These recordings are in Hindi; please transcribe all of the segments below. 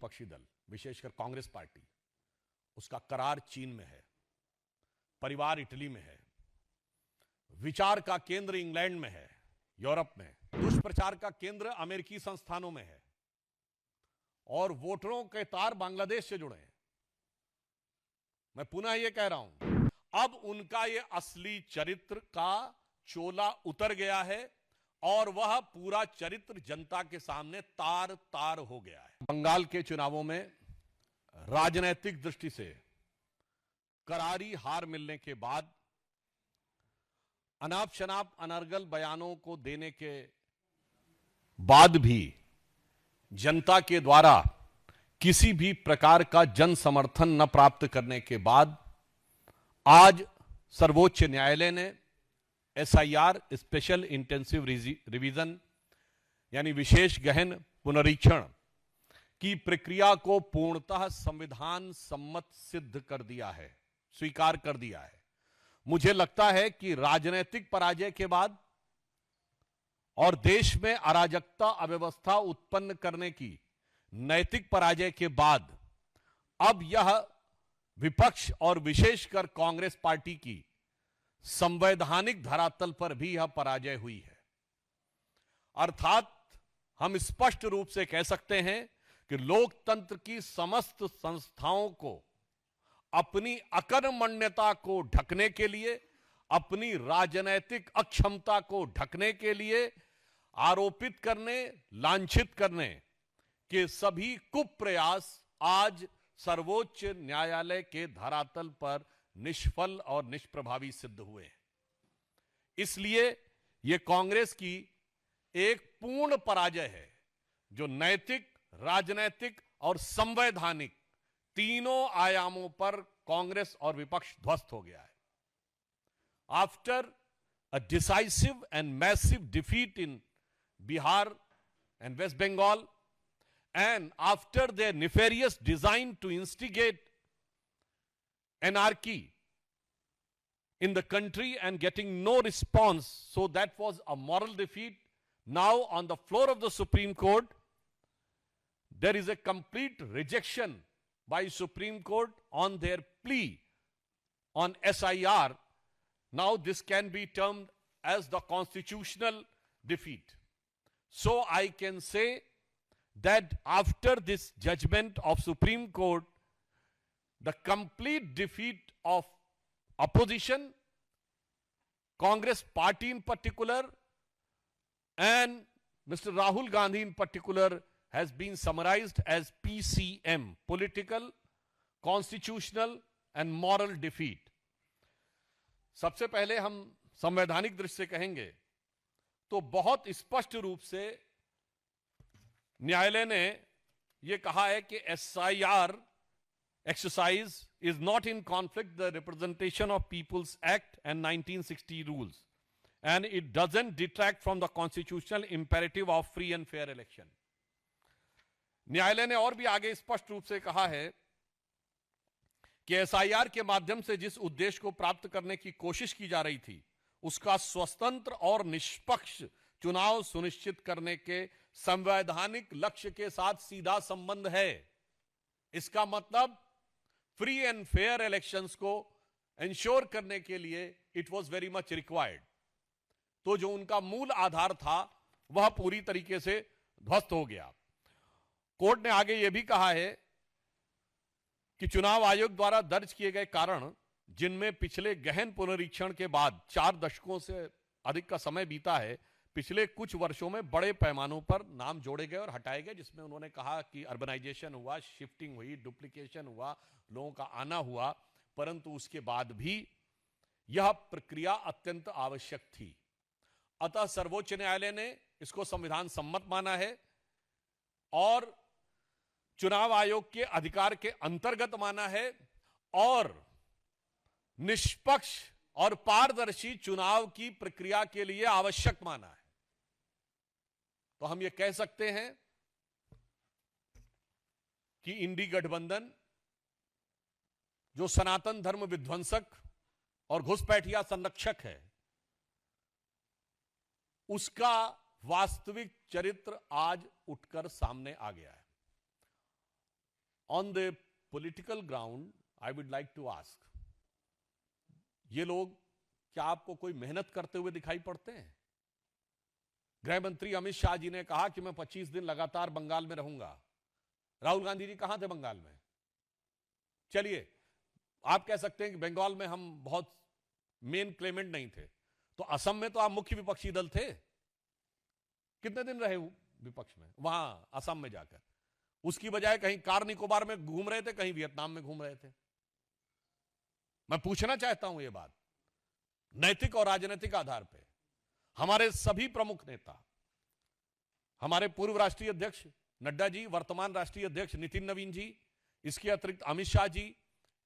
विपक्षी दल, विशेषकर कांग्रेस पार्टी, उसका करार चीन में है, परिवार इटली में है, विचार का केंद्र इंग्लैंड में है, यूरोप में, दुष्प्रचार का केंद्र अमेरिकी संस्थानों में है, और वोटरों के तार बांग्लादेश से जुड़े हैं। मैं पुनः यह कह रहा हूं, अब उनका यह असली चरित्र का चोला उतर गया है और वह पूरा चरित्र जनता के सामने तार तार हो गया है। बंगाल के चुनावों में राजनीतिक दृष्टि से करारी हार मिलने के बाद अनाप शनाप अनर्गल बयानों को देने के बाद भी जनता के द्वारा किसी भी प्रकार का जन समर्थन न प्राप्त करने के बाद आज सर्वोच्च न्यायालय ने एसआईआर, स्पेशल इंटेंसिव रिवीजन, यानी विशेष गहन पुनरीक्षण की प्रक्रिया को पूर्णतः संविधान सम्मत सिद्ध कर दिया है, स्वीकार कर दिया है। मुझे लगता है कि राजनीतिक पराजय के बाद और देश में अराजकता अव्यवस्था उत्पन्न करने की नैतिक पराजय के बाद अब यह विपक्ष और विशेषकर कांग्रेस पार्टी की संवैधानिक धरातल पर भी यह पराजय हुई है। अर्थात हम स्पष्ट रूप से कह सकते हैं कि लोकतंत्र की समस्त संस्थाओं को अपनी अकर्मण्यता को ढकने के लिए, अपनी राजनैतिक अक्षमता को ढकने के लिए आरोपित करने, लांछित करने के सभी कुप्रयास आज सर्वोच्च न्यायालय के धरातल पर निष्फल और निष्प्रभावी सिद्ध हुए हैं। इसलिए यह कांग्रेस की एक पूर्ण पराजय है, जो नैतिक, राजनैतिक और संवैधानिक तीनों आयामों पर कांग्रेस और विपक्ष ध्वस्त हो गया है। After a decisive and massive defeat in Bihar and West Bengal, and after their nefarious design to instigate anarchy in the country and getting no response, so that was a moral defeat. Now on the floor of the Supreme Court, there is a complete rejection by Supreme Court on their plea on SIR. Now this can be termed as the constitutional defeat. So I can say that after this judgment of Supreme Court, the complete defeat of opposition, Congress party in particular, and Mr. Rahul Gandhi in particular has been summarized as PCM, political, constitutional and moral defeat. सबसे पहले हम संवैधानिक दृष्टि से कहेंगे तो बहुत स्पष्ट रूप से न्यायालय ने यह कहा है कि SIR exercise is not in conflict the representation of people's act and 1960 rules and it doesn't detract from the constitutional imperative of free and fair election. न्यायालय ने और भी आगे स्पष्ट रूप से कहा है कि एसआईआर के माध्यम से जिस उद्देश्य को प्राप्त करने की कोशिश की जा रही थी, उसका स्वतंत्र और निष्पक्ष चुनाव सुनिश्चित करने के संवैधानिक लक्ष्य के साथ सीधा संबंध है। इसका मतलब फ्री एंड फेयर इलेक्शंस को इंश्योर करने के लिए it was very much required. तो जो उनका मूल आधार था वह पूरी तरीके से ध्वस्त हो गया। कोर्ट ने आगे यह भी कहा है कि चुनाव आयोग द्वारा दर्ज किए गए कारण, जिनमें पिछले गहन पुनरीक्षण के बाद 4 दशकों से अधिक का समय बीता है, पिछले कुछ वर्षों में बड़े पैमानों पर नाम जोड़े गए और हटाए गए, जिसमें उन्होंने कहा कि अर्बनाइजेशन हुआ, शिफ्टिंग हुई, डुप्लीकेशन हुआ, लोगों का आना हुआ, परंतु उसके बाद भी यह प्रक्रिया अत्यंत आवश्यक थी। अतः सर्वोच्च न्यायालय ने इसको संविधान सम्मत माना है और चुनाव आयोग के अधिकार के अंतर्गत माना है और निष्पक्ष और पारदर्शी चुनाव की प्रक्रिया के लिए आवश्यक माना है। तो हम ये कह सकते हैं कि इंडी गठबंधन, जो सनातन धर्म विध्वंसक और घुसपैठिया संरक्षक है, उसका वास्तविक चरित्र आज उठकर सामने आ गया है। On the political ground I would like to ask, ये लोग क्या आपको कोई मेहनत करते हुए दिखाई पड़ते हैं? गृह मंत्री अमित शाह जी ने कहा कि मैं 25 दिन लगातार बंगाल में रहूंगा। राहुल गांधी जी कहां थे बंगाल में? चलिए, आप कह सकते हैं कि बंगाल में हम बहुत मेन क्लेमेंट नहीं थे, तो असम में तो आप मुख्य विपक्षी दल थे। कितने दिन रहे विपक्ष में वहां असम में जाकर? उसकी बजाय कहीं कार निकोबार में घूम रहे थे, कहीं वियतनाम में घूम रहे थे। मैं पूछना चाहता हूं यह बात नैतिक और राजनीतिक आधार पर। हमारे सभी प्रमुख नेता, हमारे पूर्व राष्ट्रीय अध्यक्ष नड्डा जी, वर्तमान राष्ट्रीय अध्यक्ष नितिन नवीन जी, इसके अतिरिक्त अमित शाह जी,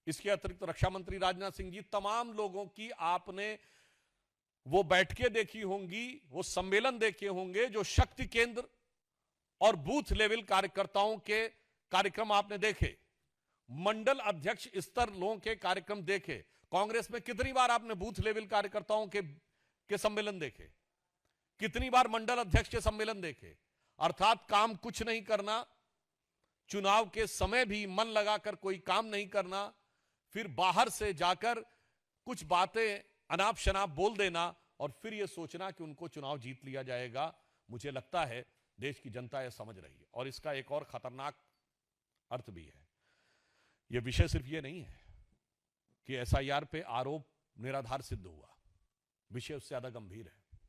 इसके अतिरिक्त रक्षा मंत्री राजनाथ सिंह जी, तमाम लोगों की आपने वो बैठकें देखी होंगी, वो सम्मेलन देखे होंगे, जो शक्ति केंद्र और बूथ लेवल कार्यकर्ताओं के कार्यक्रम आपने देखे, मंडल अध्यक्ष स्तर लोगों के कार्यक्रम देखे। कांग्रेस में कितनी बार आपने बूथ लेवल कार्यकर्ताओं के सम्मेलन देखे? कितनी बार मंडल अध्यक्ष के सम्मेलन देखे? अर्थात काम कुछ नहीं करना, चुनाव के समय भी मन लगाकर कोई काम नहीं करना, फिर बाहर से जाकर कुछ बातें अनाप शनाप बोल देना और फिर यह सोचना कि उनको चुनाव जीत लिया जाएगा। मुझे लगता है देश की जनता यह समझ रही है। और इसका एक और खतरनाक अर्थ भी है। यह विषय सिर्फ यह नहीं है कि एसआईआर पे आरोप निराधार सिद्ध हुआ, विषय उससे ज्यादा गंभीर है।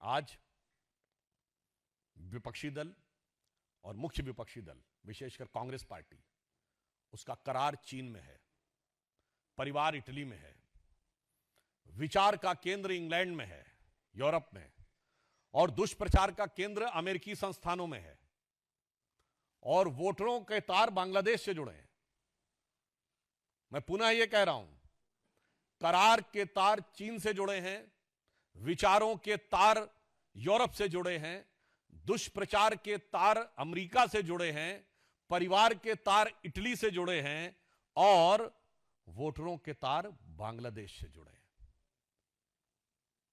आज विपक्षी दल और मुख्य विपक्षी दल, विशेषकर कांग्रेस पार्टी, उसका करार चीन में है, परिवार इटली में है, विचार का केंद्र इंग्लैंड में है, यूरोप में, और दुष्प्रचार का केंद्र अमेरिकी संस्थानों में है, और वोटरों के तार बांग्लादेश से जुड़े हैं। मैं पुनः यह कह रहा हूं, करार के तार चीन से जुड़े हैं, विचारों के तार यूरोप से जुड़े हैं, दुष्प्रचार के तार अमेरिका से जुड़े हैं, परिवार के तार इटली से जुड़े हैं, और वोटरों के तार बांग्लादेश से जुड़े हैं।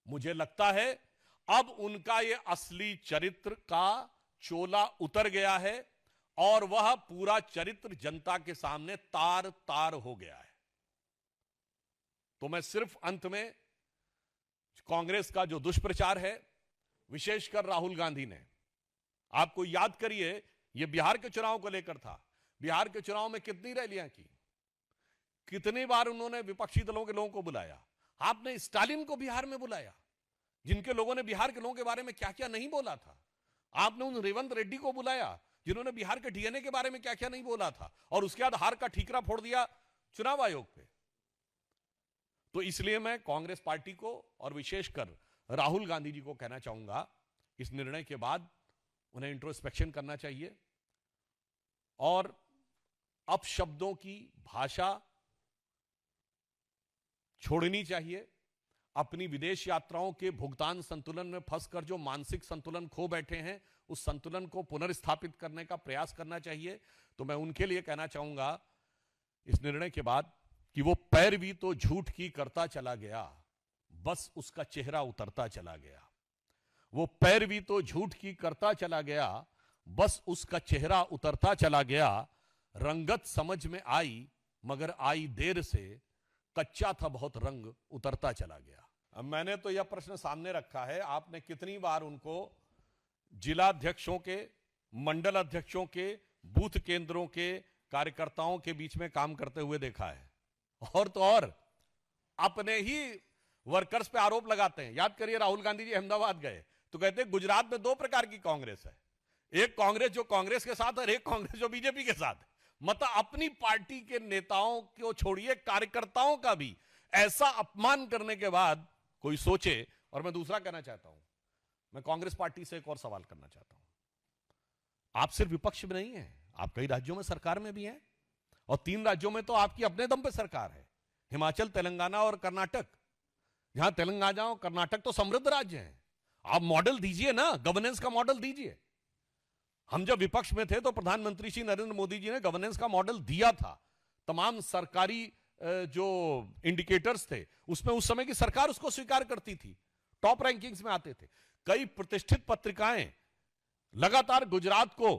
मुझे लगता है अब उनका यह असली चरित्र का चोला उतर गया है और वह पूरा चरित्र जनता के सामने तार तार हो गया है। तो मैं सिर्फ अंत में कांग्रेस का जो दुष्प्रचार है, विशेषकर राहुल गांधी ने, आपको याद करिए, यह बिहार के चुनाव को लेकर था। बिहार के चुनाव में कितनी रैलियां की, कितनी बार उन्होंने विपक्षी दलों के लोगों को बुलाया। आपने स्टालिन को बिहार में बुलाया, जिनके लोगों ने बिहार के लोगों के बारे में क्या क्या नहीं बोला था। आपने उन रेवंत रेड्डी को बुलाया, जिन्होंने बिहार के डीएनए के बारे में क्या क्या नहीं बोला था, और उसके बाद हार का ठीकरा फोड़ दिया चुनाव आयोग पे। तो इसलिए मैं कांग्रेस पार्टी को और विशेषकर राहुल गांधी जी को कहना चाहूंगा, इस निर्णय के बाद उन्हें इंट्रोस्पेक्शन करना चाहिए और अपशब्दों की भाषा छोड़नी चाहिए। अपनी विदेश यात्राओं के भुगतान संतुलन में फंसकर जो मानसिक संतुलन खो बैठे हैं, उस संतुलन को पुनर्स्थापित करने का प्रयास करना चाहिए। तो मैं उनके लिए कहना चाहूंगा इस निर्णय के बाद कि वो पैरवी तो झूठ की करता चला गया, बस उसका चेहरा उतरता चला गया। वो पैरवी तो झूठ की करता चला गया, बस उसका चेहरा उतरता चला गया। रंगत समझ में आई मगर आई देर से, कच्चा था बहुत रंग उतरता चला गया। अब मैंने तो यह प्रश्न सामने रखा है, आपने कितनी बार उनको जिलाध्यक्षों के, मंडल अध्यक्षों के, बूथ केंद्रों के कार्यकर्ताओं के बीच में काम करते हुए देखा है? और तो और अपने ही वर्कर्स पे आरोप लगाते हैं। याद करिए, राहुल गांधी जी अहमदाबाद गए तो कहते हैं गुजरात में दो प्रकार की कांग्रेस है, एक कांग्रेस जो कांग्रेस के साथ है और एक कांग्रेस जो बीजेपी के साथ है। मतलब अपनी पार्टी के नेताओं को छोड़िए, कार्यकर्ताओं का भी ऐसा अपमान करने के बाद कोई सोचे। और मैं दूसरा कहना चाहता हूं, मैं कांग्रेस पार्टी से एक और सवाल करना चाहता हूं। आप सिर्फ विपक्ष में नहीं है, आप कई राज्यों में सरकार में भी हैं, और 3 राज्यों में तो आपकी अपने दम पे सरकार है, हिमाचल, तेलंगाना और कर्नाटक। जहां तेलंगाना और कर्नाटक तो समृद्ध राज्य हैं, आप मॉडल दीजिए ना, गवर्नेंस का मॉडल दीजिए। हम जब विपक्ष में थे तो प्रधानमंत्री श्री नरेंद्र मोदी जी ने गवर्नेंस का मॉडल दिया था। तमाम सरकारी जो इंडिकेटर्स थे उसमें उस समय की सरकार उसको स्वीकार करती थी, टॉप रैंकिंग्स में आते थे। कई प्रतिष्ठित पत्रिकाएं लगातार गुजरात को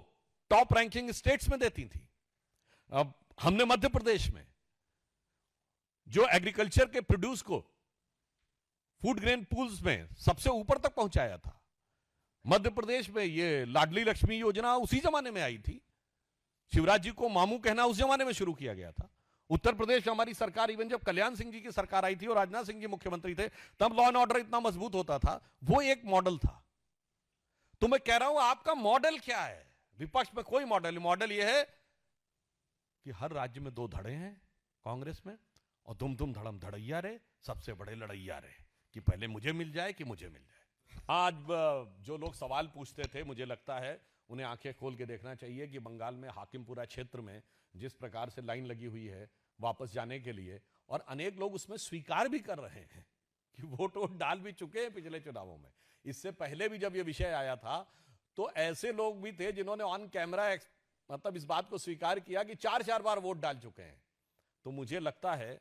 टॉप रैंकिंग स्टेट्स में देती थी। अब हमने मध्य प्रदेश में जो एग्रीकल्चर के प्रोड्यूस को फूड ग्रेन पूल्स में सबसे ऊपर तक पहुंचाया था। मध्य प्रदेश में ये लाडली लक्ष्मी योजना उसी जमाने में आई थी। शिवराज जी को मामू कहना उस जमाने में शुरू किया गया था। उत्तर प्रदेश में हमारी सरकार, इवन जब कल्याण सिंह जी की सरकार आई थी और राजनाथ सिंह जी मुख्यमंत्री थे, तब लॉ एंड ऑर्डर इतना मजबूत होता था। वो एक मॉडल था। तो मैं कह रहा हूं, आपका मॉडल क्या है? विपक्ष में कोई मॉडल यह है कि हर राज्य में 2 धड़े हैं कांग्रेस में, और दुम धड़म धड़ैया रे, सबसे बड़े लड़ैया रे, कि पहले मुझे मिल जाए कि मुझे मिल जाए। आज जो लोग सवाल पूछते थे, मुझे लगता है उन्हें आंखें खोल के देखना चाहिए कि बंगाल में हाकिमपुरा क्षेत्र में जिस प्रकार से लाइन लगी हुई है वापस जाने के लिए, और अनेक लोग उसमें स्वीकार भी कर रहे हैं कि वोट डाल भी चुके हैं पिछले चुनावों में। इससे पहले भी जब यह विषय आया था तो ऐसे लोग भी थे जिन्होंने ऑन कैमरा मतलब इस बात को स्वीकार किया कि 4-4 बार वोट डाल चुके हैं। तो मुझे लगता है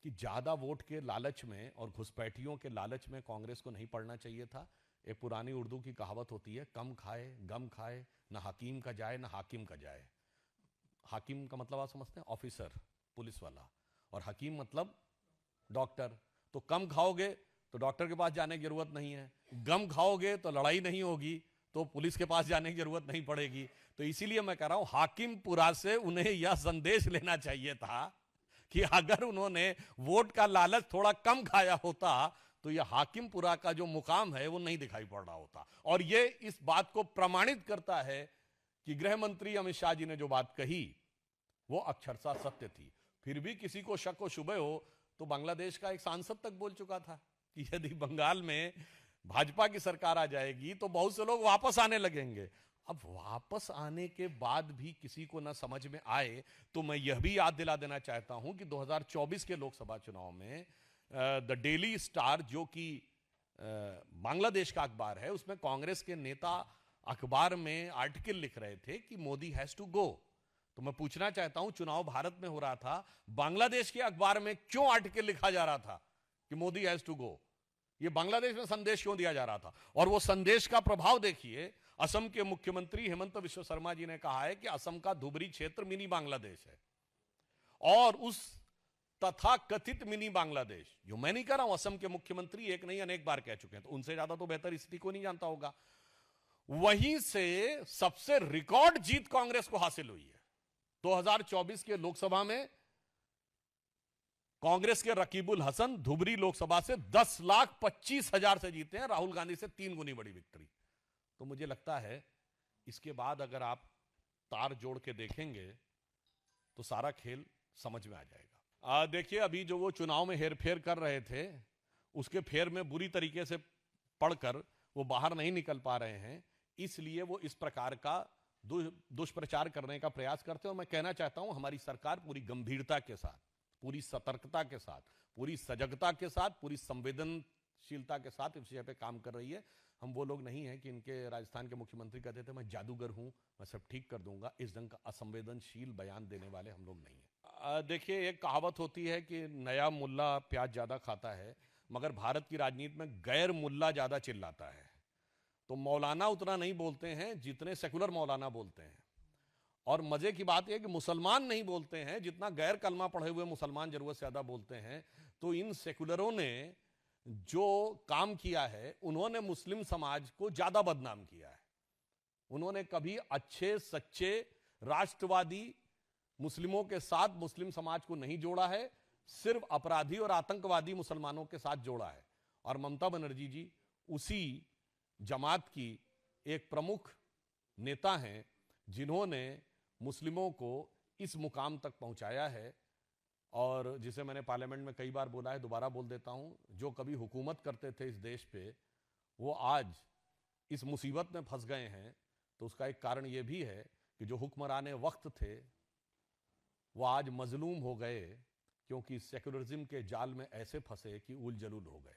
कि ज्यादा वोट के लालच में और घुसपैठियों के लालच में कांग्रेस को नहीं पड़ना चाहिए था। एक पुरानी उर्दू की कहावत होती है, कम खाए गम खाए, ना हकीम का जाए ना हाकिम का जाए। हाकिम का मतलब आप समझते हैं, ऑफिसर, पुलिस वाला, और हकीम मतलब डॉक्टर। तो कम खाओगे तो डॉक्टर के पास जाने की जरूरत नहीं है, गम खाओगे तो लड़ाई नहीं होगी, तो पुलिस के पास जाने की जरूरत नहीं पड़ेगी। तो इसीलिए मैं कह रहा हूं, हाकिमपुरा से उन्हें यह संदेश लेना चाहिए था कि अगर उन्होंने वोट का लालच थोड़ा कम खाया होता तो यह हाकिमपुरा का जो मुकाम है वो नहीं दिखाई पड़ रहा होता। और यह इस बात को प्रमाणित करता है कि गृह मंत्री अमित शाह जी ने जो बात कही वो अक्षरशः सत्य थी। फिर भी किसी को शक व शुबह हो तो बांग्लादेश का एक सांसद तक बोल चुका था कि यदि बंगाल में भाजपा की सरकार आ जाएगी तो बहुत से लोग वापस आने लगेंगे। अब वापस आने के बाद भी किसी को ना समझ में आए तो मैं यह भी याद दिला देना चाहता हूं कि 2024 के लोकसभा चुनाव में द डेली स्टार, जो कि बांग्लादेश का अखबार है, उसमें कांग्रेस के नेता अखबार में आर्टिकल लिख रहे थे कि मोदी हैज टू गो। तो मैं पूछना चाहता हूं, चुनाव भारत में हो रहा था, बांग्लादेश के अखबार में क्यों आर्टिकल लिखा जा रहा था कि मोदी हैज टू गो? ये बांग्लादेश में संदेश क्यों दिया जा रहा था? और वो संदेश का प्रभाव देखिए। असम के मुख्यमंत्री हेमंत बिश्व शर्मा जी ने कहा है कि असम का धुबरी क्षेत्र मिनी बांग्लादेश है, और उस तथा कथित मिनी बांग्लादेश, जो मैं नहीं कह रहा हूं, असम के मुख्यमंत्री एक नहीं अनेक बार कह चुके हैं, तो उनसे ज्यादा तो बेहतर स्थिति को नहीं जानता होगा। वहीं से सबसे रिकॉर्ड जीत कांग्रेस को हासिल हुई है। 2024 के लोकसभा में कांग्रेस के रकीबुल हसन धुबरी लोकसभा से 10,25,000 से जीते हैं, राहुल गांधी से 3 गुनी बड़ी विक्ट्री। तो मुझे लगता है इसके बाद अगर आप तार जोड़ के देखेंगे तो सारा खेल समझ में आ जाएगा। देखिए, अभी जो वो चुनाव में हेरफेर कर रहे थे, उसके फेर में बुरी तरीके से पढ़कर वो बाहर नहीं निकल पा रहे हैं, इसलिए वो इस प्रकार का दुष्प्रचार करने का प्रयास करते हैं। और मैं कहना चाहता हूं, हमारी सरकार पूरी गंभीरता के साथ, पूरी सतर्कता के साथ, पूरी सजगता के साथ, पूरी संवेदनशीलता के साथ इस विषय पे काम कर रही है। हम वो लोग नहीं हैं कि इनके राजस्थान के मुख्यमंत्री कहते थे मैं जादूगर हूं, मैं सब ठीक कर दूंगा। इस ढंग का असंवेदनशील बयान देने वाले हम लोग नहीं हैं। देखिए, एक कहावत होती है कि नया मुल्ला प्याज ज्यादा खाता है, मगर भारत की राजनीति में गैर मुल्ला ज्यादा चिल्लाता है। तो मौलाना उतना नहीं बोलते हैं जितने सेकुलर मौलाना बोलते हैं, और मजे की बात यह कि मुसलमान नहीं बोलते हैं जितना गैर कलमा पढ़े हुए मुसलमान जरूरत से ज्यादा बोलते हैं। तो इन सेकुलरों ने जो काम किया है, उन्होंने मुस्लिम समाज को ज्यादा बदनाम किया है। उन्होंने कभी अच्छे सच्चे राष्ट्रवादी मुस्लिमों के साथ मुस्लिम समाज को नहीं जोड़ा है, सिर्फ अपराधी और आतंकवादी मुसलमानों के साथ जोड़ा है। और ममता बनर्जी जी उसी जमात की एक प्रमुख नेता हैं जिन्होंने मुस्लिमों को इस मुकाम तक पहुंचाया है। और जिसे मैंने पार्लियामेंट में कई बार बोला है, दोबारा बोल देता हूं, जो कभी हुकूमत करते थे इस देश पे, वो आज इस मुसीबत में फंस गए हैं। तो उसका एक कारण यह भी है कि जो हुक्मराने वक्त थे वो आज मजलूम हो गए, क्योंकि सेकुलरिज्म के जाल में ऐसे फंसे कि उल जलूल हो गए।